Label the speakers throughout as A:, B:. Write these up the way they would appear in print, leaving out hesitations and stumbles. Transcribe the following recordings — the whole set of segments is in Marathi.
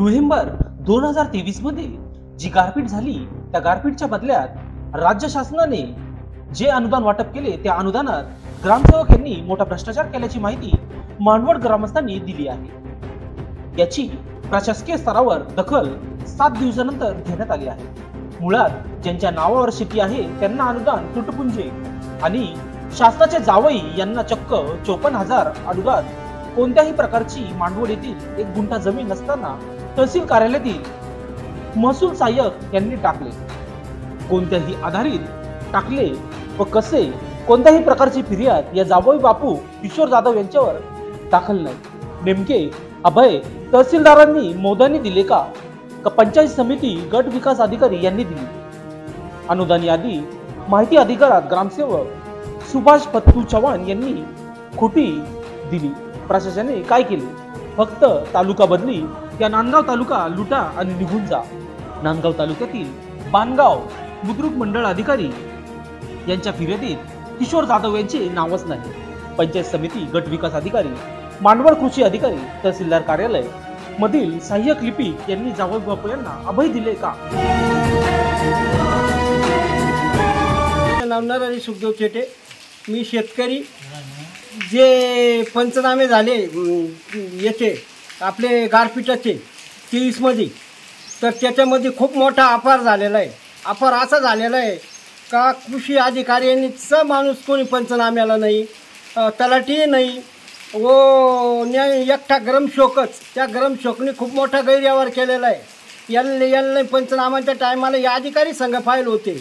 A: नोव्हेंबर 2023 मध्ये जी गारपीट झाली त्या गारपीटच्या बदल्यात राज्य शासनाने जे अनुदान वाटप केले त्या अनुदानात ग्रामसेवक यांनी मोठा भ्रष्टाचार केल्याची माहिती मानवड ग्रामस्थांनी दिली आहे। याची प्रशासकीय स्तरावर दखल 7 दिवसानंतर घेण्यात आली आहे। मुळात ज्यांच्या नावावर शेती आहे त्यांना अनुदान तुटपुंजे आणि शासनाचे जावई यांना चक्क 54,000 अनुदान कोणत्याही प्रकारची मांडवड येथील 1 गुंठा जमीन नसताना तहसील कार्यालयातील महसूल सहाय्यक यांनी टाकले। कोणत्याही आधारित टाकले व कसे कोणत्याही प्रकारची फिर्याद या जावई बापू किशोर जाधव यांच्यावर दाखल नाही। नेमके अभय तहसीलदारांनी मोदानी दिले का पंचायत समिती गट विकास अधिकारी यांनी दिली? अनुदान यादी माहिती अधिकारात ग्रामसेवक सुभाष पत्तू चव्हाण यांनी खोटी दिली। प्रशासनाने काय केले? फक्त तालुका बदली या नांदगाव तालुका लुटा आणि निघून जा। नांदगाव तालुक्यातील बानगाव बुद्रुक मंडळ अधिकारी यांच्या फिर्यादीत किशोर जाधव यांचे नावच नाही। पंचायत समिती गट विकास अधिकारी, मांडवड कृषी अधिकारी, तहसीलदार कार्यालय मधील सहाय्यक लिपिक यांनी जावई बापू यांना अभय दिले का?
B: नामदार सुखदेव चेटे, मी शेतकरी। जे पंचनामे झाले याचे आपले गारपीटाचे 23 मध्ये, तर त्याच्यामध्ये खूप मोठा अपार झालेला आहे। अपार असा झालेला आहे का कृषी अधिकाऱ्यांनी माणूस कोणी पंचनाम्याला नाही, तलाठी नाही व एकटा ग्रामसेवकच, त्या ग्रामसेवकने खूप मोठा गैरव्यवहार केलेला आहे। याला पंचनामाच्या टायमाला या अधिकारी संघ फाईल होते,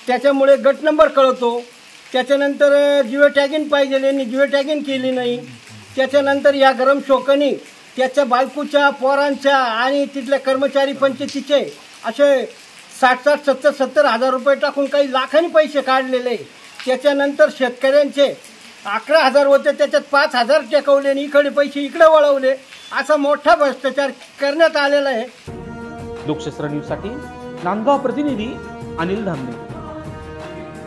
B: त्याच्यामुळे गट नंबर कळतो। त्याच्यानंतर जिओ टॅगिंग पाहिजे, यांनी जिओ टॅगिंग केली नाही। त्याच्यानंतर या ग्रामसेवकांनी त्याच्या बायकोच्या, पोरांच्या आणि तिथल्या कर्मचारी पंचायतीचे असे 60-70 हजार रुपये टाकून काही लाखांनी पैसे काढलेले। त्याच्यानंतर शेतकऱ्यांचे 11,000 होते, त्याच्यात 5,000 टेकवले आणि इकडे पैसे इकडे वळवले। असा मोठा भ्रष्टाचार करण्यात आलेला आहे।
A: लोकशास्त्र न्यूज साठी नांदगाव प्रतिनिधी अनिल धामणे।